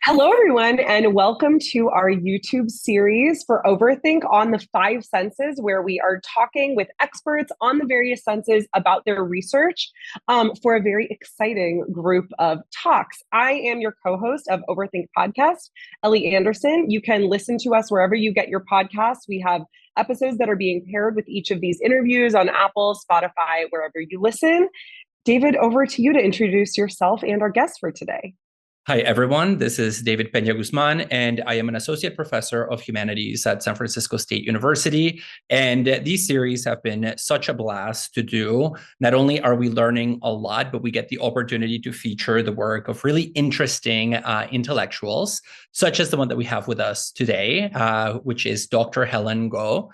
Hello, everyone, and welcome to our YouTube series for Overthink on the five senses, where we are talking with experts on the various senses about their research for a very exciting group of talks. I am your co-host of Overthink podcast, Ellie Anderson. You can listen to us wherever you get your podcasts. We have episodes that are being paired with each of these interviews on Apple, Spotify, wherever you listen. David, over to you to introduce yourself and our guest for today. Hi, everyone. This is David Peña-Guzmán, and I am an associate professor of humanities at San Francisco State University. And these series have been such a blast to do. Not only are we learning a lot, but we get the opportunity to feature the work of really interesting intellectuals, such as the one that we have with us today, which is Dr. Helen Ngo,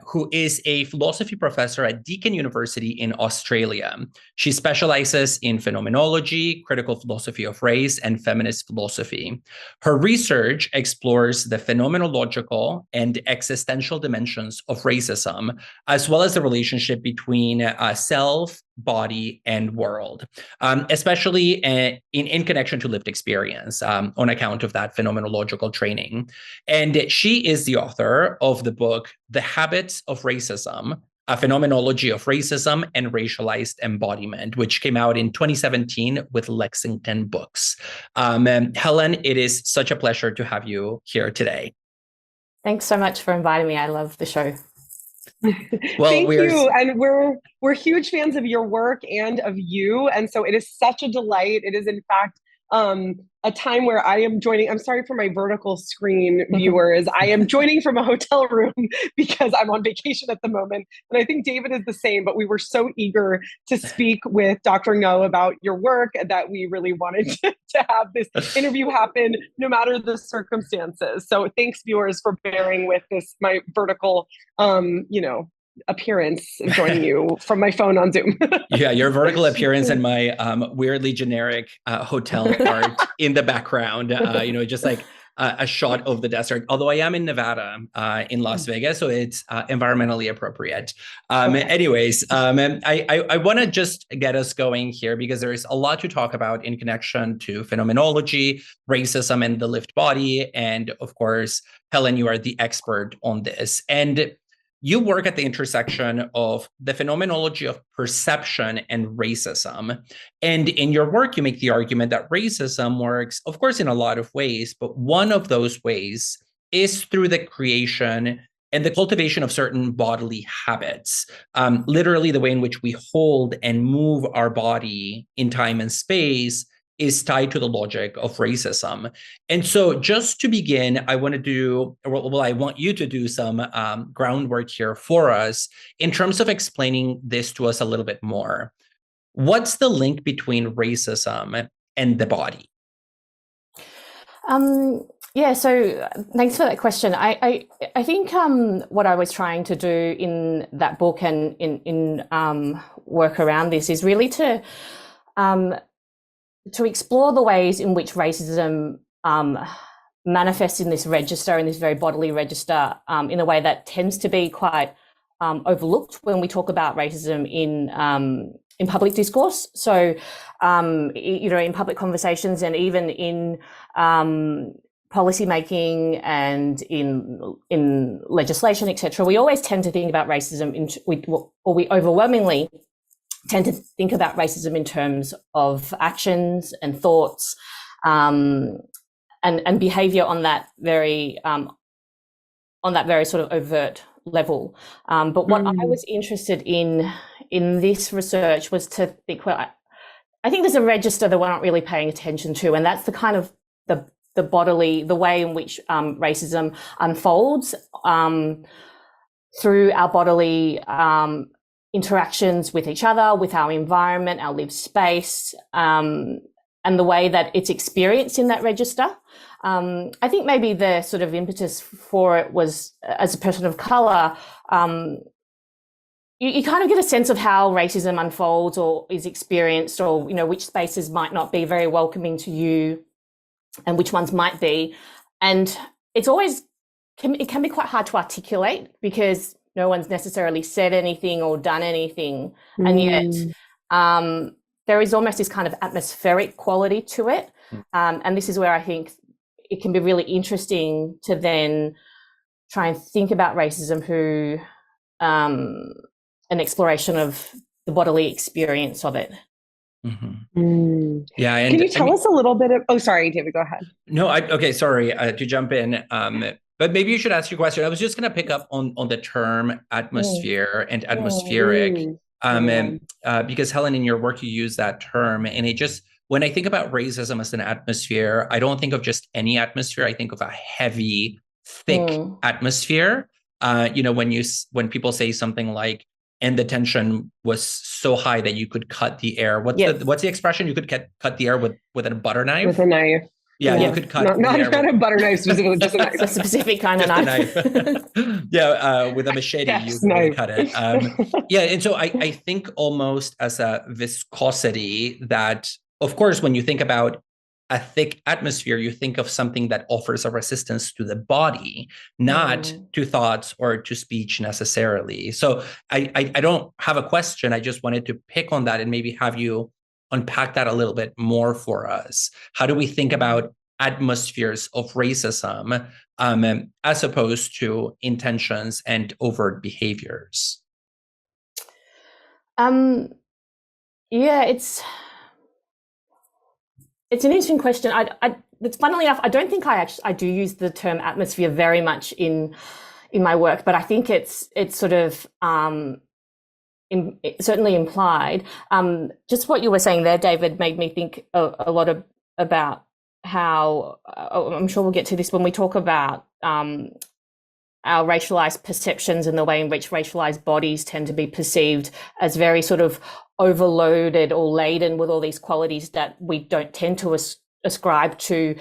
who is a philosophy professor at Deakin University in Australia. She specializes in phenomenology, critical philosophy of race, and feminist philosophy. Her research explores the phenomenological and existential dimensions of racism, as well as the relationship between self, body, and world, especially in connection to lived experience on account of that phenomenological training. And she is the author of the book, The Habits of Racism, A Phenomenology of Racism and Racialized Embodiment, which came out in 2017 with Lexington Books. Helen, it is such a pleasure to have you here today. Thanks so much for inviting me. I love the show. Well, thank you. And we're huge fans of your work and of you. And so it is such a delight. It is, in fact, a time where I am joining. I'm sorry for my vertical screen viewers. I am joining from a hotel room because I'm on vacation at the moment. And I think David is the same, but we were so eager to speak with Dr. Ngo about your work that we really wanted to have this interview happen no matter the circumstances. So thanks, viewers, for bearing with this, my vertical, appearance joining you from my phone on Zoom. Yeah, your vertical appearance and my weirdly generic hotel art in the background, just like a shot of the desert. Although I am in Nevada, in Las Vegas, so it's environmentally appropriate. Anyways, I want to just get us going here because there is a lot to talk about in connection to phenomenology, racism, and the lived body. And of course, Helen, you are the expert on this. And you work at the intersection of the phenomenology of perception and racism. And in your work, you make the argument that racism works, of course, in a lot of ways, but one of those ways is through the creation and the cultivation of certain bodily habits, literally the way in which we hold and move our body in time and space is tied to the logic of racism. And so just to begin, I want you to do some groundwork here for us in terms of explaining this to us a little bit more. What's the link between racism and the body? So thanks for that question. I think what I was trying to do in that book and in work around this is really to explore the ways in which racism manifests in this register, in this very bodily register, in a way that tends to be quite overlooked when we talk about racism in public discourse. So, in public conversations and even in policy making and in legislation, etc., we always tend to think about racism we overwhelmingly tend to think about racism in terms of actions and thoughts and behavior on that very sort of overt level. But what I was interested in this research was to think, well, I think there's a register that we're not really paying attention to, and that's the kind of the way in which racism unfolds through our bodily interactions with each other, with our environment, our lived space, and the way that it's experienced in that register. I think maybe the sort of impetus for it was, as a person of color, you kind of get a sense of how racism unfolds or is experienced, or, which spaces might not be very welcoming to you and which ones might be. And it can be quite hard to articulate because no one's necessarily said anything or done anything. And yet there is almost this kind of atmospheric quality to it And this is where I think it can be really interesting to then try and think about racism through an exploration of the bodily experience of it. Yeah. And can you tell us a little bit of, oh, sorry, David, go ahead. No, okay, sorry to jump in. But maybe you should ask your question. I was just going to pick up on the term atmosphere and atmospheric, because Helen, in your work, you use that term. And it just, when I think about racism as an atmosphere, I don't think of just any atmosphere. I think of a heavy, thick atmosphere. When people say something like, and the tension was so high that you could cut the air. What's the expression? You could cut the air with a butter knife? With a knife. Yeah, you could cut not a butter knife specifically, just a knife. A specific kind of knife. With a machete, you could cut it. And so I think almost as a viscosity that, of course, when you think about a thick atmosphere, you think of something that offers a resistance to the body, not to thoughts or to speech necessarily. So I don't have a question. I just wanted to pick on that and maybe have you unpack that a little bit more for us. How do we think about atmospheres of racism as opposed to intentions and overt behaviors? It's an interesting question. It's funnily enough, I don't think I do use the term atmosphere very much in my work, but I think it's sort of certainly implied. Just what you were saying there, David, made me think a lot about how, I'm sure we'll get to this when we talk about our racialized perceptions and the way in which racialized bodies tend to be perceived as very sort of overloaded or laden with all these qualities that we don't tend to ascribe to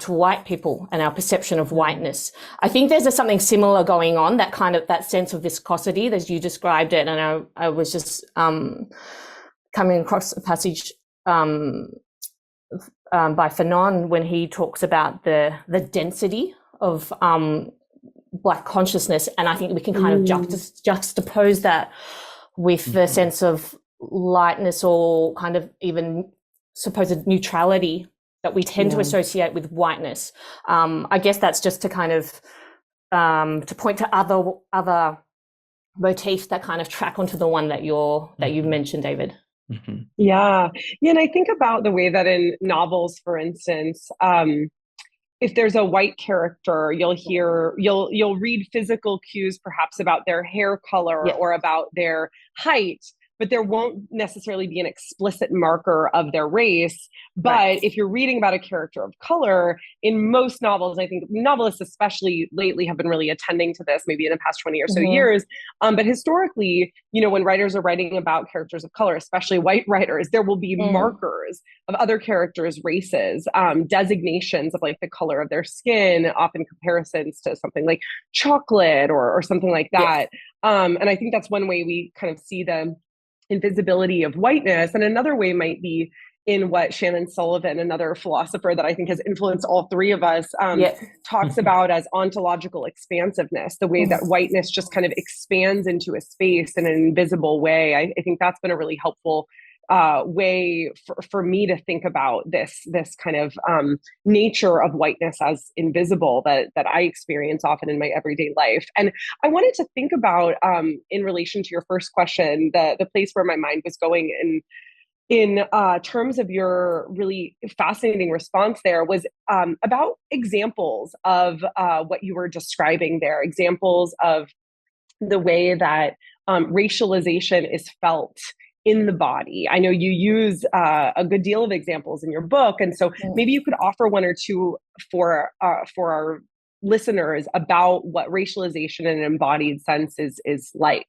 white people and our perception of whiteness. I think there's something similar going on, that sense of viscosity as you described it. And I was just coming across a passage by Fanon when he talks about the density of Black consciousness, and I think we can kind of juxtapose that with the sense of lightness or kind of even supposed neutrality that we tend to associate with whiteness. I guess that's just to kind of to point to other motifs that kind of track onto the one that you mentioned, David. Yeah, and I think about the way that in novels, for instance, if there's a white character, you'll read physical cues, perhaps about their hair color or about their height, but there won't necessarily be an explicit marker of their race. But if you're reading about a character of color, in most novels, I think novelists especially lately have been really attending to this, maybe in the past 20 or so years. But historically, when writers are writing about characters of color, especially white writers, there will be markers of other characters' races, designations of like the color of their skin, often comparisons to something like chocolate or something like that. And I think that's one way we kind of see the invisibility of whiteness. And another way might be in what Shannon Sullivan, another philosopher that I think has influenced all three of us, talks about as ontological expansiveness, the way that whiteness just kind of expands into a space in an invisible way. I think that's been a really helpful way for me to think about this kind of nature of whiteness as invisible that I experience often in my everyday life. And I wanted to think about, in relation to your first question, the place where my mind was going in terms of your really fascinating response there was about examples of what you were describing there, examples of the way that racialization is felt in the body. I know you use a good deal of examples in your book, and so maybe you could offer one or two for our listeners about what racialization in an embodied sense is like.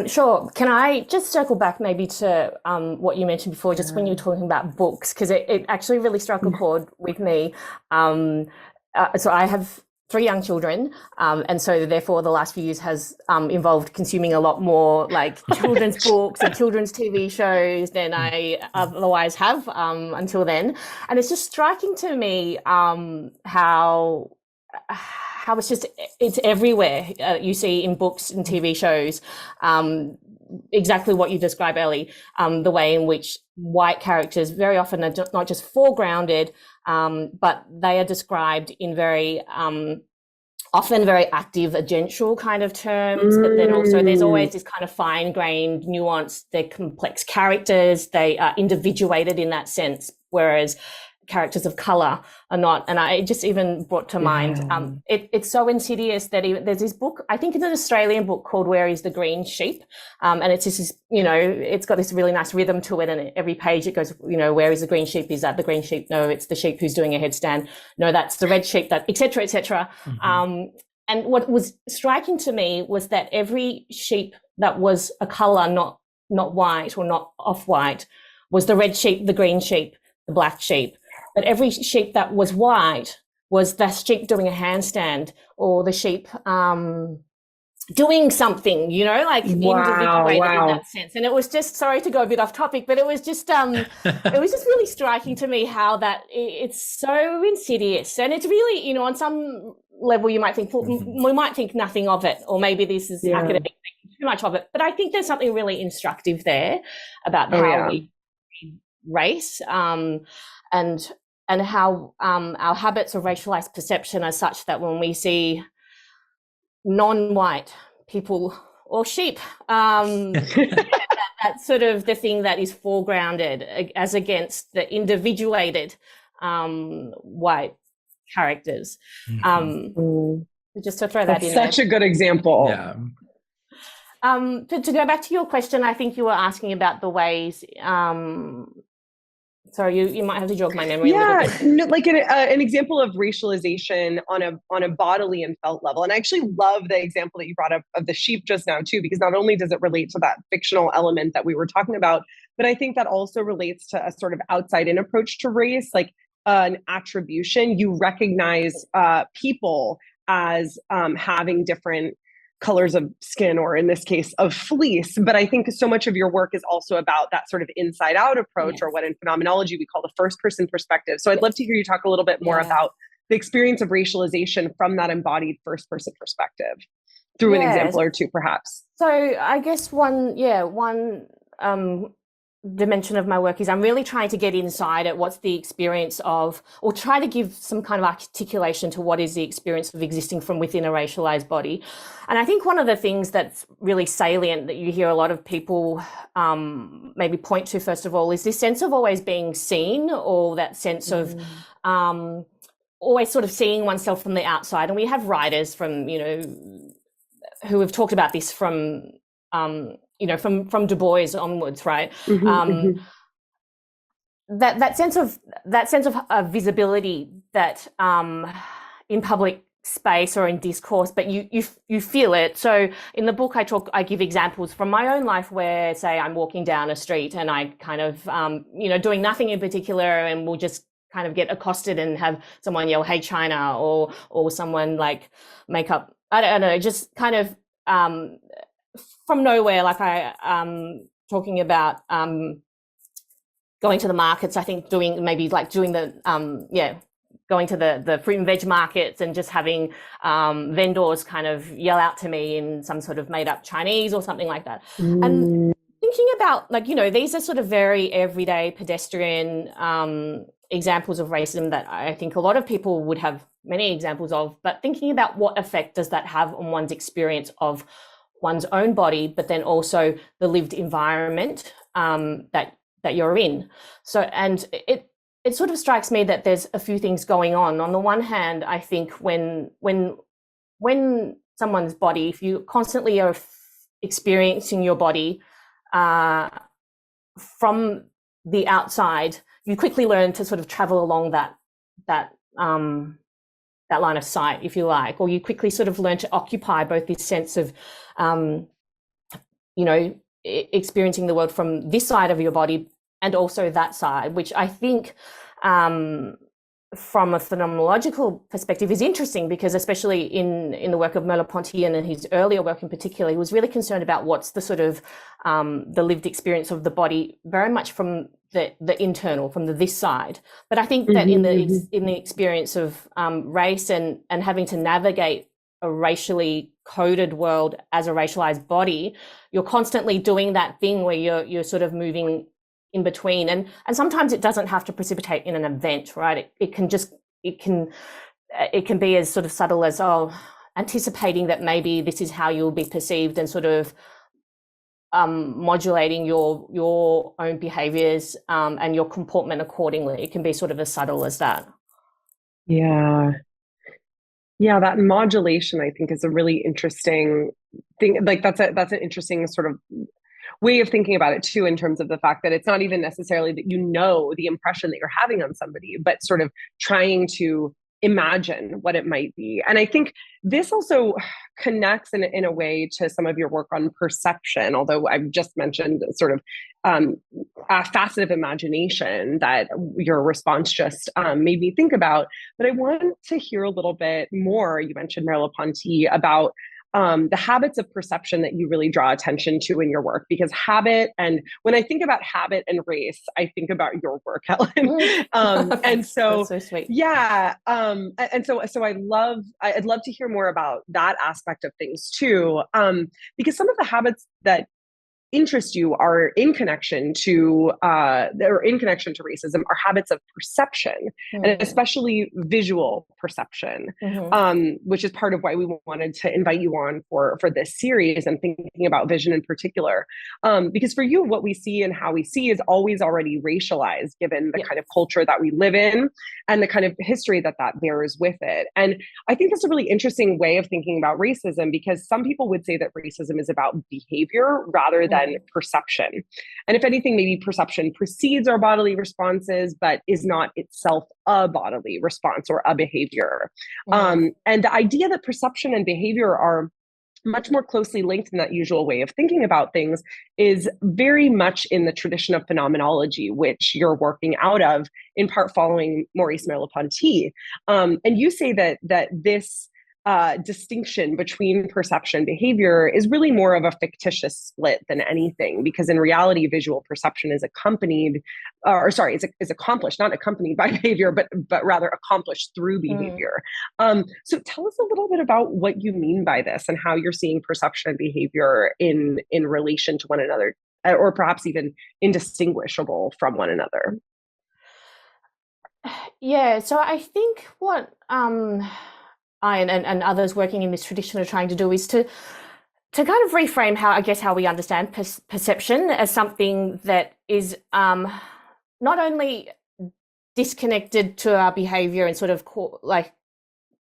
Sure. Can I just circle back maybe to what you mentioned before, just when you were talking about books, because it actually really struck a chord with me. So I have 3 young children, and so therefore the last few years has involved consuming a lot more like children's books and children's TV shows than I otherwise have until then. And it's just striking to me how it's everywhere. You see in books and TV shows exactly what you describe, Ellie, the way in which white characters very often are not just foregrounded, but they are described in very often very active agential kind of terms, but then also there's always this kind of fine-grained nuance. They're complex characters, they are individuated in that sense, whereas characters of color are not. And I just even brought to mind, it's so insidious that there's this book, I think it's an Australian book called Where is the Green Sheep? And it's just, it's got this really nice rhythm to it. And every page it goes, where is the green sheep? Is that the green sheep? No, it's the sheep who's doing a headstand. No, that's the red sheep, that, et cetera, et cetera. And what was striking to me was that every sheep that was a color, not white or not off-white, was the red sheep, the green sheep, the black sheep. But every sheep that was white was the sheep doing a handstand, or the sheep doing something, individuated in that sense. And it was just, sorry to go a bit off topic, but it was just it was just really striking to me how that it's so insidious. And it's really, on some level you might think, we might think nothing of it, or maybe this is academic, too much of it. But I think there's something really instructive there about how we race, and how our habits of racialized perception are such that when we see non-white people or sheep, that's sort of the thing that is foregrounded as against the individuated white characters. Just to throw that in there. Such a good example. Yeah. To go back to your question, I think you were asking about the ways. Sorry, you might have to jog my memory a little bit. No, like an example of racialization on a bodily and felt level. And I actually love the example that you brought up of the sheep just now too, because not only does it relate to that fictional element that we were talking about, but I think that also relates to a sort of outside-in approach to race, like an attribution. You recognize people as having different colors of skin, or in this case of fleece. But I think so much of your work is also about that sort of inside out approach, or what in phenomenology we call the first person perspective. So I'd love to hear you talk a little bit more about the experience of racialization from that embodied first person perspective through an example or two, perhaps. So I guess one dimension of my work is I'm really trying to get inside at what's the experience of, or try to give some kind of articulation to what is the experience of existing from within a racialized body. And I think one of the things that's really salient that you hear a lot of people maybe point to, first of all, is this sense of always being seen, or that sense of always sort of seeing oneself from the outside. And we have writers from, who have talked about this from from Du Bois onwards, right? That sense of visibility that in public space or in discourse, but you feel it. So in the book, I give examples from my own life where, say, I'm walking down a street and I kind of doing nothing in particular, and will just kind of get accosted and have someone yell, "Hey, China," or someone like make up, I don't know, just kind of from nowhere, like talking about going to the markets. I think going to the fruit and veg markets and just having vendors kind of yell out to me in some sort of made up Chinese or something like that. And thinking about, these are sort of very everyday pedestrian examples of racism that I think a lot of people would have many examples of, but thinking about what effect does that have on one's experience of one's own body, but then also the lived environment that you're in. So, and it sort of strikes me that there's a few things going on. On the one hand, I think when someone's body, if you constantly are experiencing your body from the outside, you quickly learn to sort of travel along that line of sight, if you like, or you quickly sort of learn to occupy both this sense of, experiencing the world from this side of your body and also that side, which I think from a phenomenological perspective is interesting, because especially in the work of Merleau-Ponty and in his earlier work in particular, he was really concerned about what's the sort of the lived experience of the body very much from the internal, from this side. But I think that in the experience of race and having to navigate a racially coded world as a racialized body, you're constantly doing that thing where you're sort of moving in between, and sometimes it doesn't have to precipitate in an event, right? It can be as sort of subtle as anticipating that maybe this is how you'll be perceived, and sort of modulating your own behaviors and your comportment accordingly. It can be sort of as subtle as that. Yeah, that modulation, I think, is a really interesting thing. Like that's an interesting sort of way of thinking about it too, in terms of the fact that it's not even necessarily that the impression that you're having on somebody, but sort of trying to imagine what it might be. And I think this also connects in a way to some of your work on perception, although I've just mentioned sort of a facet of imagination that your response just made me think about. But I want to hear a little bit more. You mentioned Merleau-Ponty, about the habits of perception that you really draw attention to in your work, because habit, and when I think about habit and race, I think about your work, Helen. And so, that's so sweet. Yeah. And so I'd love to hear more about that aspect of things too. Because some of the habits that interest you are in connection to racism, are habits of perception, and especially visual perception, which is part of why we wanted to invite you on for this series, and thinking about vision in particular, because for you, what we see and how we see is always already racialized, given the kind of culture that we live in and the kind of history that bears with it. And I think that's a really interesting way of thinking about racism, because some people would say that racism is about behavior rather than perception. And if anything, maybe perception precedes our bodily responses, but is not itself a bodily response or a behavior. And the idea that perception and behavior are much more closely linked in that usual way of thinking about things is very much in the tradition of phenomenology, which you're working out of, in part following Maurice Merleau-Ponty. And you say that this distinction between perception and behavior is really more of a fictitious split than anything, because in reality, visual perception is accomplished, not accompanied by behavior, but rather accomplished through behavior. So tell us a little bit about what you mean by this, and how you're seeing perception and behavior in relation to one another, or perhaps even indistinguishable from one another. Yeah, so I think what I and others working in this tradition are trying to do is to kind of reframe how we understand perception as something that is not only disconnected to our behavior and sort of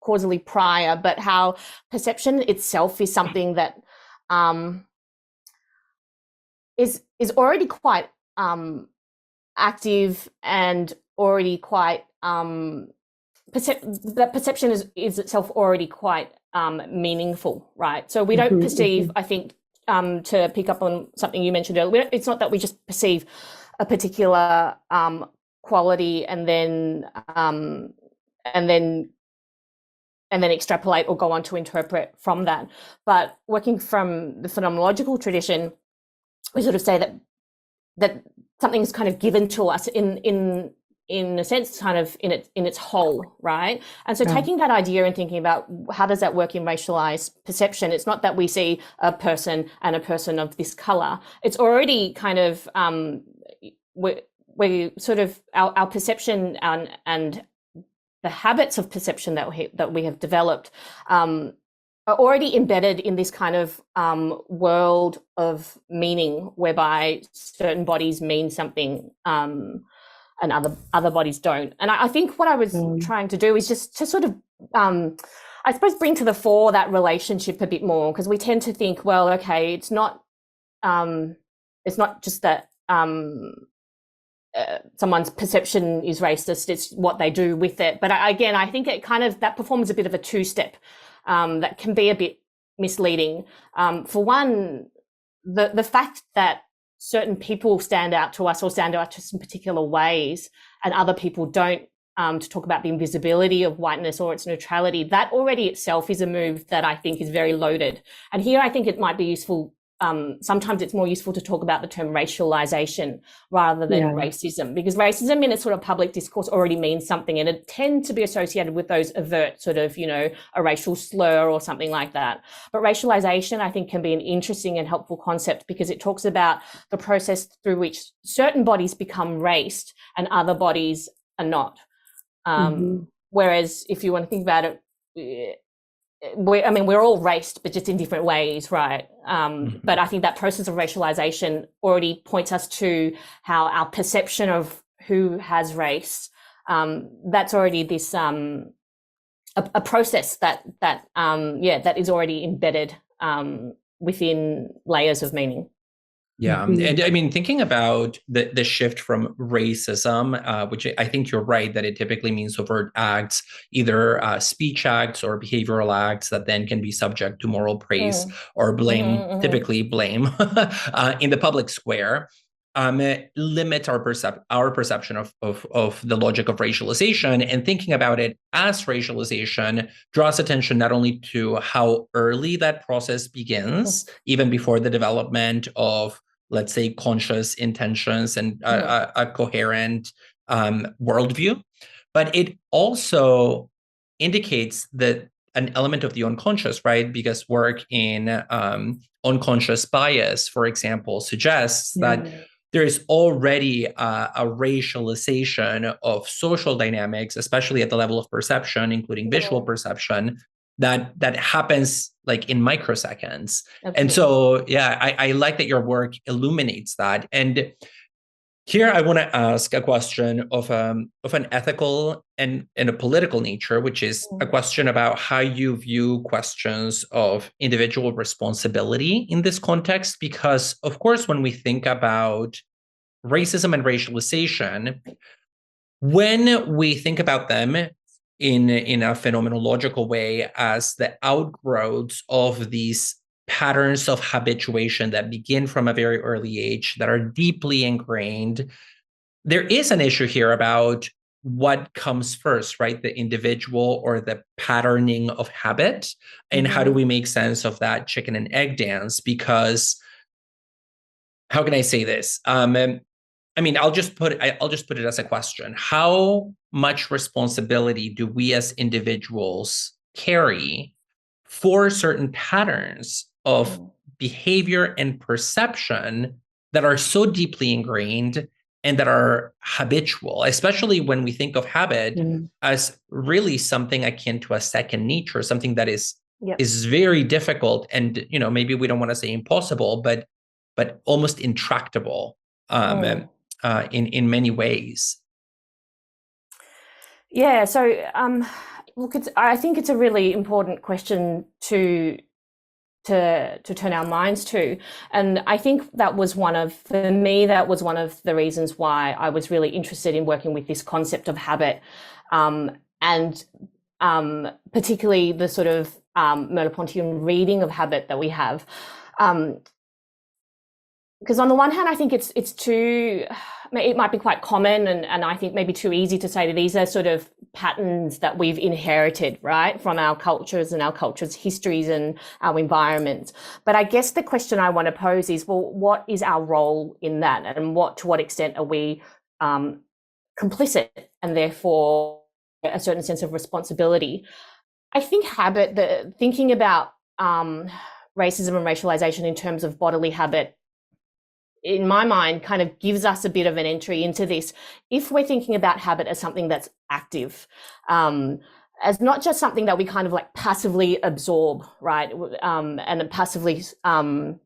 causally prior, but how perception itself is something that is already quite active, and already quite perception is itself already quite meaningful, right? So we don't perceive, I think, to pick up on something you mentioned earlier, it's not that we just perceive a particular quality and then extrapolate or go on to interpret from that. But working from the phenomenological tradition, we sort of say that something's kind of given to us in a sense, kind of in its whole, right? And so taking that idea and thinking about how does that work in racialized perception, it's not that we see a person and a person of this color. It's already kind of, we sort of, our perception and the habits of perception that we have developed are already embedded in this kind of world of meaning, whereby certain bodies mean something and other bodies don't. And I think what I was trying to do is just to sort of, I suppose, bring to the fore that relationship a bit more, because we tend to think, well, okay, it's not just that someone's perception is racist, it's what they do with it. But again, I think it kind of, that performs a bit of a two-step that can be a bit misleading. For one, the fact that certain people stand out to us or stand out to some particular ways and other people don't, to talk about the invisibility of whiteness or its neutrality, that already itself is a move that I think is very loaded. And here I think it might be useful sometimes it's more useful to talk about the term racialization rather than racism, because racism in a sort of public discourse already means something, and it tends to be associated with those overt sort of, a racial slur or something like that. But racialization, I think, can be an interesting and helpful concept because it talks about the process through which certain bodies become raced and other bodies are not. Whereas if you want to think about it, we're all raced, but just in different ways, right? But I think that process of racialization already points us to how our perception of who has race, that's already this a process that is already embedded within layers of meaning. Yeah, and I mean, thinking about the shift from racism, which I think you're right, that it typically means overt acts, either speech acts or behavioral acts that then can be subject to moral praise or blame, typically blame in the public square, limit our perception of the logic of racialization. And thinking about it as racialization draws attention not only to how early that process begins, even before the development of, let's say, conscious intentions and a coherent worldview, but it also indicates that an element of the unconscious, right? Because work in unconscious bias, for example, suggests that there is already a racialization of social dynamics, especially at the level of perception, including visual perception, that happens like in microseconds. Absolutely. And so, I like that your work illuminates that. And here I want to ask a question of an ethical and a political nature, which is a question about how you view questions of individual responsibility in this context. Because, of course, when we think about racism and racialization, when we think about them in a phenomenological way as the outgrowths of these patterns of habituation that begin from a very early age, that are deeply ingrained, there is an issue here about what comes first, right? The individual or the patterning of habit, and how do we make sense of that chicken and egg dance? Because how can I say this? I mean, I'll just put it as a question. How much responsibility do we as individuals carry for certain patterns of behavior and perception that are so deeply ingrained and that are habitual, especially when we think of habit as really something akin to a second nature, something that is very difficult and, maybe we don't want to say impossible, but almost intractable in many ways. Yeah, so look, I think it's a really important question to turn our minds to, and I think that was one of the reasons why I was really interested in working with this concept of habit, and particularly the sort of Merleau-Pontian reading of habit that we have. Because on the one hand, I think it might be quite common and I think maybe too easy to say that these are sort of patterns that we've inherited, right, from our cultures and our cultures' histories and our environments. But I guess the question I want to pose is, well, what is our role in that, and to what extent are we complicit and therefore a certain sense of responsibility? I think thinking about racism and racialization in terms of bodily habit, in my mind, kind of gives us a bit of an entry into this. If we're thinking about habit as something that's active, as not just something that we kind of like passively absorb, right, and passively kind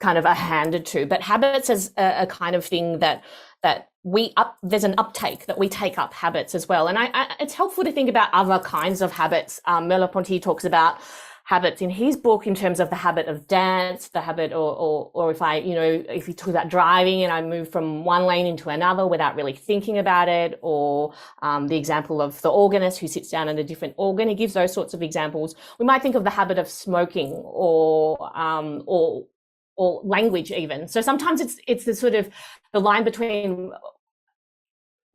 of are handed to, but habits as a kind of thing that there's an uptake that we take up habits as well. And it's helpful to think about other kinds of habits. Merleau-Ponty talks about habits in his book in terms of the habit of dance, the habit, or if you talk about driving and I move from one lane into another without really thinking about it, or the example of the organist who sits down at a different organ. He gives those sorts of examples. We might think of the habit of smoking or language even. So sometimes it's the sort of the line between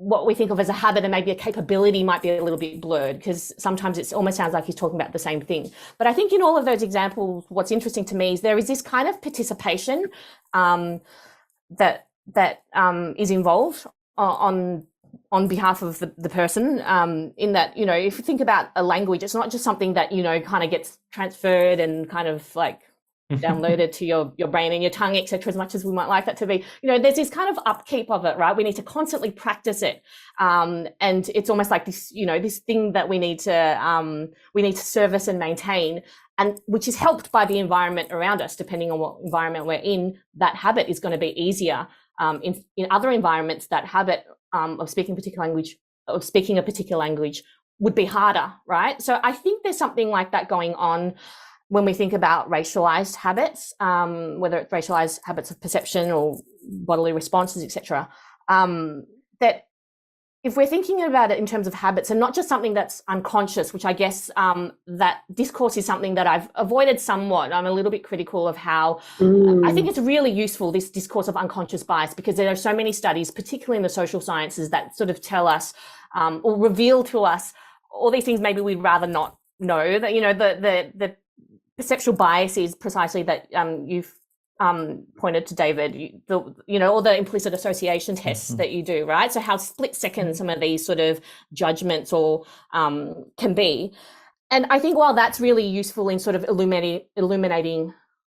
what we think of as a habit and maybe a capability might be a little bit blurred, because sometimes it almost sounds like he's talking about the same thing. But I think in all of those examples, what's interesting to me is there is this kind of participation that is involved on behalf of the person, in that, you know, if you think about a language, it's not just something that, you know, kind of gets transferred and kind of like downloaded to your brain and your tongue, etc., as much as we might like that to be. You know, there's this kind of upkeep of it, right? We need to constantly practice it, and it's almost like this, you know, this thing that we need to service and maintain, and which is helped by the environment around us. Depending on what environment we're in, that habit is going to be easier. In other environments, that habit of speaking a particular language would be harder, right? So I think there's something like that going on when we think about racialized habits, whether it's racialized habits of perception or bodily responses, etc. That if we're thinking about it in terms of habits and not just something that's unconscious, which I guess that discourse is something that I've avoided somewhat. I'm a little bit critical of how I think it's really useful, this discourse of unconscious bias, because there are so many studies, particularly in the social sciences, that sort of tell us or reveal to us all these things maybe we'd rather not know. That, you know, the perceptual bias is precisely that you've pointed to, David, you know, all the implicit association tests that you do, right? So how split second some of these sort of judgments or can be. And I think while that's really useful in sort of illuminating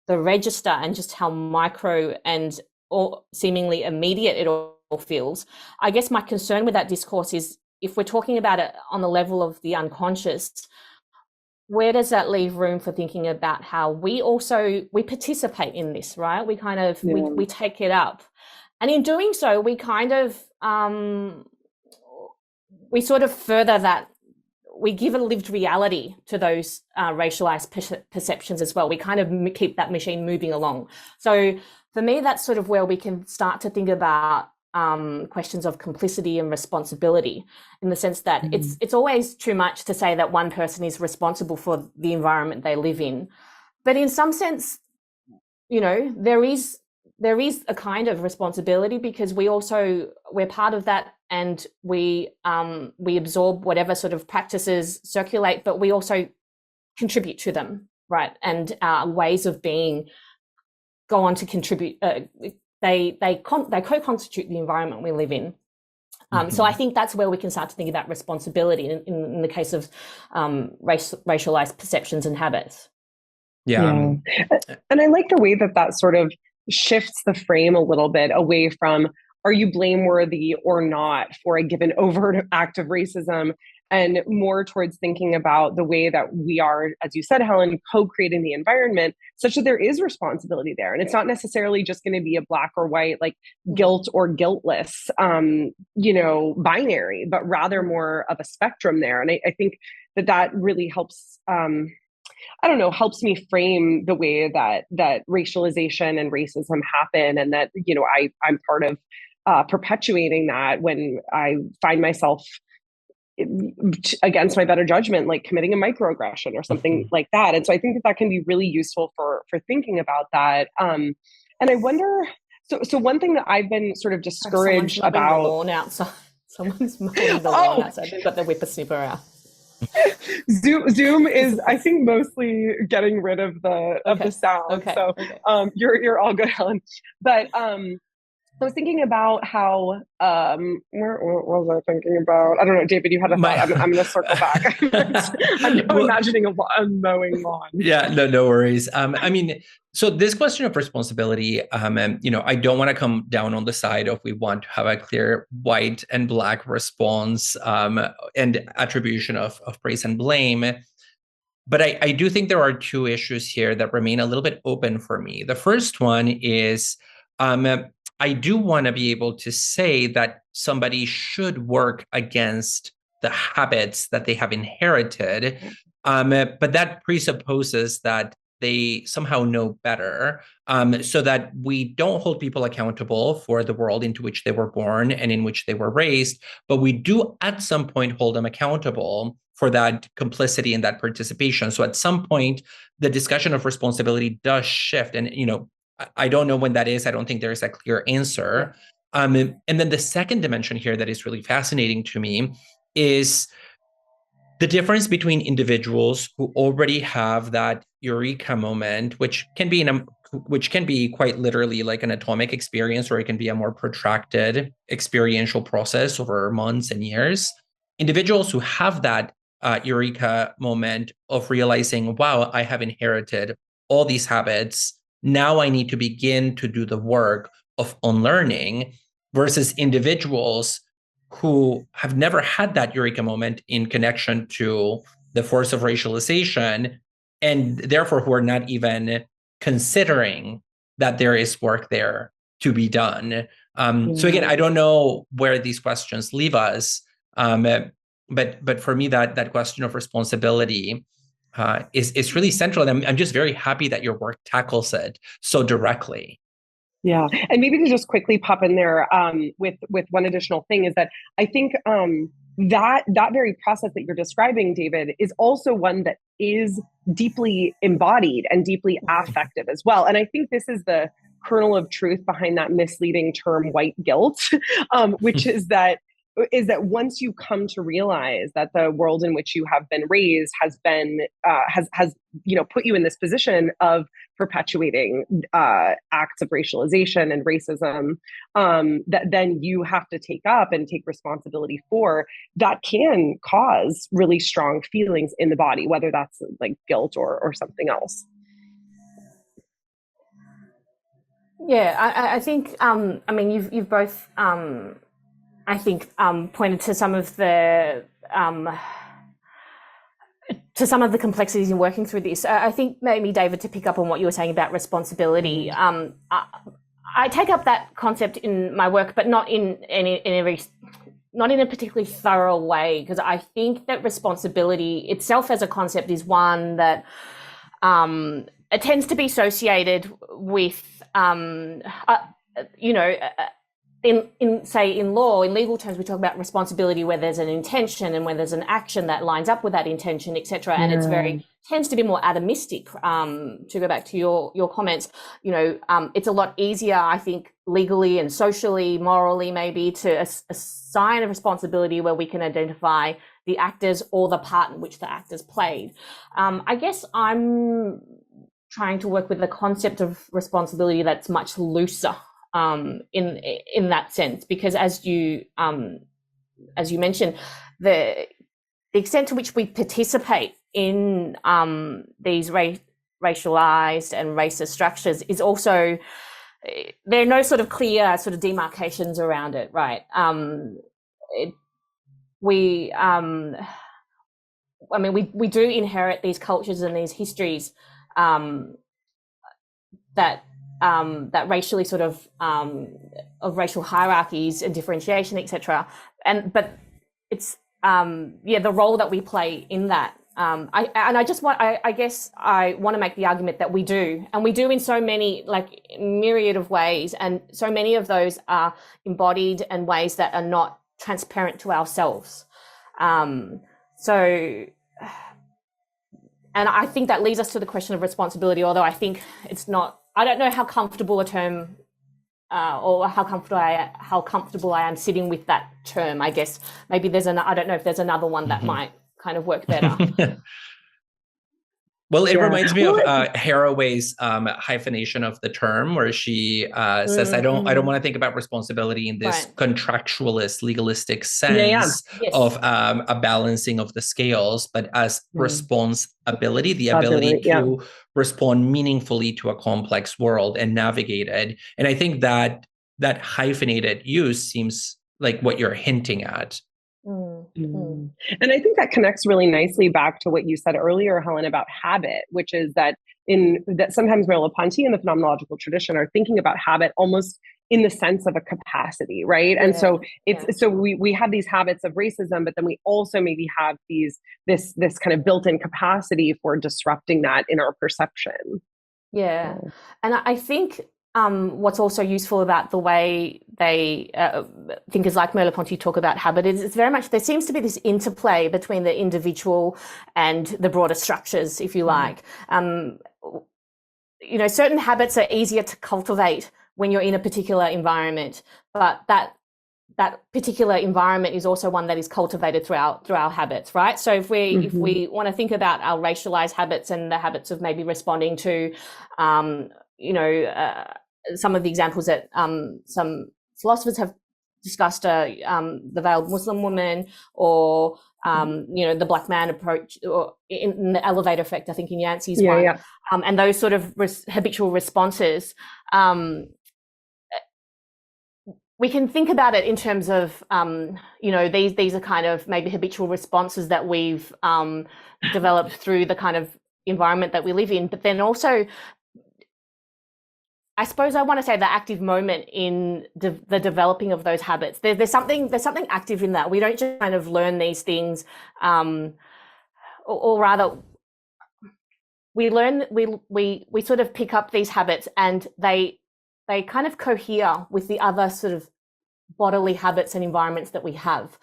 the register and just how micro and or seemingly immediate it all feels, I guess my concern with that discourse is if we're talking about it on the level of the unconscious, where does that leave room for thinking about how we participate in this, right? We kind of, we take it up. And in doing so, we kind of, we sort of further that, we give a lived reality to those racialized perceptions as well. We kind of keep that machine moving along. So for me, that's sort of where we can start to think about questions of complicity and responsibility, in the sense that it's always too much to say that one person is responsible for the environment they live in, but in some sense, you know, there is a kind of responsibility, because we're part of that, and we absorb whatever sort of practices circulate, but we also contribute to them, right? And ways of being go on to contribute. They co-constitute the environment we live in. So I think that's where we can start to think about responsibility in the case of racialized perceptions and habits. Yeah. And I like the way that sort of shifts the frame a little bit away from, are you blameworthy or not for a given overt act of racism, and more towards thinking about the way that we are, as you said, Helen, co-creating the environment such that there is responsibility there. And it's not necessarily just going to be a black or white, like guilt or guiltless, you know, binary, but rather more of a spectrum there. And I think that really helps, helps me frame the way that racialization and racism happen. And that, you know, I'm part of perpetuating that when I find myself, against my better judgment, like committing a microaggression or something like that. And so I think that can be really useful for thinking about that. And I wonder, so one thing that I've been sort of discouraged about. The lawn outside. Someone's mowing the lawn outside. They've got the whippersnipper out. Zoom is, I think, mostly getting rid of the sound. Okay. So you're all good, Helen. But I was thinking about how, what was I thinking about? I don't know, David, you had a thought. I'm going to circle back. I'm imagining a mowing lawn. Yeah, no worries. I mean, so this question of responsibility, you know, I don't want to come down on the side of we want to have a clear white and black response and attribution of praise and blame. But I do think there are two issues here that remain a little bit open for me. The first one is, I do want to be able to say that somebody should work against the habits that they have inherited, but that presupposes that they somehow know better, so that we don't hold people accountable for the world into which they were born and in which they were raised, but we do at some point hold them accountable for that complicity and that participation. So at some point, the discussion of responsibility does shift, and, you know, I don't know when that is. I don't think there is a clear answer. And then the second dimension here that is really fascinating to me is the difference between individuals who already have that eureka moment, which can be quite literally like an atomic experience, or it can be a more protracted experiential process over months and years. Individuals who have that eureka moment of realizing, wow, I have inherited all these habits. Now I need to begin to do the work of unlearning, versus individuals who have never had that eureka moment in connection to the force of racialization, and therefore who are not even considering that there is work there to be done. So again, I don't know where these questions leave us, but for me, that question of responsibility is really central. And I'm just very happy that your work tackles it so directly. Yeah, and maybe to just quickly pop in there with one additional thing is that I think that very process that you're describing, David, is also one that is deeply embodied and deeply affective as well. And I think this is the kernel of truth behind that misleading term white guilt, which is that once you come to realize that the world in which you have been raised has been has put you in this position of perpetuating acts of racialization and racism, that then you have to take up and take responsibility for, that can cause really strong feelings in the body, whether that's like guilt or something else. Yeah, I think you've both I think pointed to some of the complexities in working through this. I think maybe, David, to pick up on what you were saying about responsibility, I take up that concept in my work, but not in a particularly thorough way, because I think that responsibility itself as a concept is one that it tends to be associated with in law, in legal terms, we talk about responsibility where there's an intention and where there's an action that lines up with that intention, etc. And it's tends to be more atomistic. To go back to your comments, it's a lot easier, I think, legally and socially, morally, maybe, to assign a responsibility where we can identify the actors or the part in which the actors played. I guess I'm trying to work with the concept of responsibility that's much looser. In that sense, because as you mentioned, the extent to which we participate in these racialized and racist structures is also, there are no sort of clear sort of demarcations around it, right? We do inherit these cultures and these histories that racially sort of racial hierarchies and differentiation, etc. But it's the role that we play in that. I guess I want to make the argument that we do in so many, like, myriad of ways, and so many of those are embodied in ways that are not transparent to ourselves. And I think that leads us to the question of responsibility, although I think it's not. I don't know how comfortable a term, or how comfortable I am sitting with that term. I guess maybe I don't know if there's another one that might kind of work better. Well, it reminds me of Haraway's hyphenation of the term, where she says, "I don't want to think about responsibility in this contractualist, legalistic sense of a balancing of the scales, but as responsibility, the ability to respond meaningfully to a complex world and navigate it." And I think that hyphenated use seems like what you're hinting at. And I think that connects really nicely back to what you said earlier, Helen, about habit, which is that sometimes Merleau-Ponty and the phenomenological tradition are thinking about habit almost in the sense of a capacity, right? And so so we have these habits of racism, but then we also maybe have this kind of built-in capacity for disrupting that in our perception. Yeah, and I think what's also useful about the way they thinkers like Merleau-Ponty talk about habit is it's very much, there seems to be this interplay between the individual and the broader structures, if you like. Certain habits are easier to cultivate when you're in a particular environment, but that particular environment is also one that is cultivated through our habits, right? So if we want to think about our racialized habits and the habits of maybe responding to, some of the examples that some philosophers have discussed, the veiled Muslim woman, or the black man approach, or in the elevator effect, I think in Yancey's one, and those sort of habitual responses. We can think about it in terms of, these are kind of maybe habitual responses that we've developed through the kind of environment that we live in. But then also, I suppose I want to say the active moment in the developing of those habits. There's something active in that. We don't just kind of learn these things, or rather, we learn, we sort of pick up these habits, and they kind of cohere with the other sort of bodily habits and environments that we have.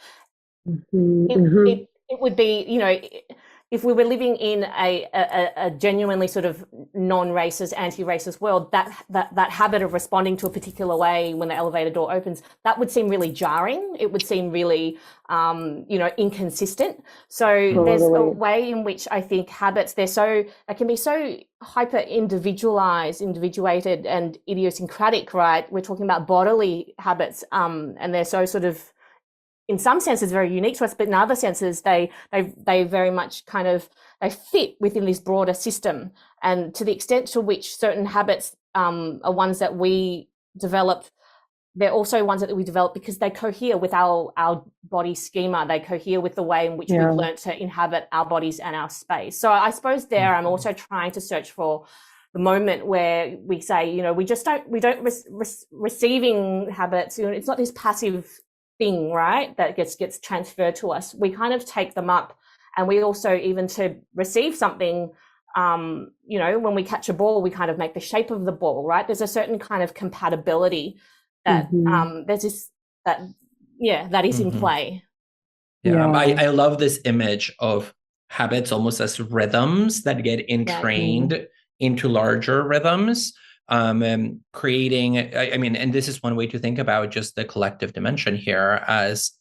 It would be, if we were living in a genuinely sort of non-racist, anti-racist world, that habit of responding to a particular way when the elevator door opens, that would seem really jarring. It would seem really, inconsistent. So there's a way in which I think habits, they can be so hyper individuated and idiosyncratic, right? We're talking about bodily habits, and they're so sort of, in some senses, very unique to us, but in other senses, they very much kind of, they fit within this broader system. And to the extent to which certain habits are ones that we develop, they're also ones that we develop because they cohere with our body schema. They cohere with the way in which we've learned to inhabit our bodies and our space. So I suppose there, I'm also trying to search for the moment where we say, receiving habits, it's not this passive thing, right, that gets transferred to us. We kind of take them up, and we also, even to receive something, when we catch a ball, we kind of make the shape of the ball, right? There's a certain kind of compatibility that there's this that is in play. I love this image of habits almost as rhythms that get entrained into larger rhythms. Creating, and this is one way to think about just the collective dimension here, as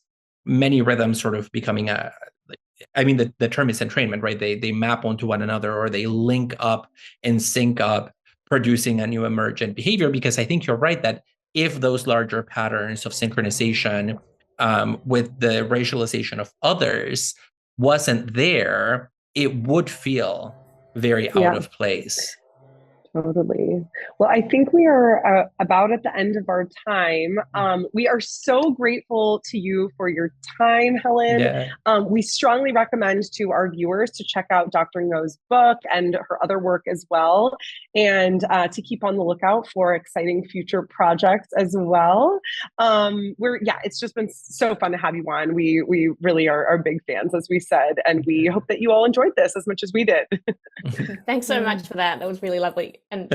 many rhythms sort of becoming the term is entrainment, right? They map onto one another, or they link up and sync up, producing a new emergent behavior. Because I think you're right that if those larger patterns of synchronization with the racialization of others wasn't there, it would feel very out of place. Totally. Well, I think we are about at the end of our time. We are so grateful to you for your time, Helen. Yeah. We strongly recommend to our viewers to check out Dr. Ngo's book and her other work as well, and to keep on the lookout for exciting future projects as well. It's just been so fun to have you on. We really are big fans, as we said, and we hope that you all enjoyed this as much as we did. Thanks so much for that. That was really lovely. And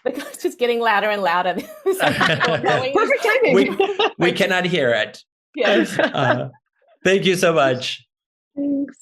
it's just getting louder and louder. Perfect timing. We cannot hear it. Yes. Thank you so much. Thanks.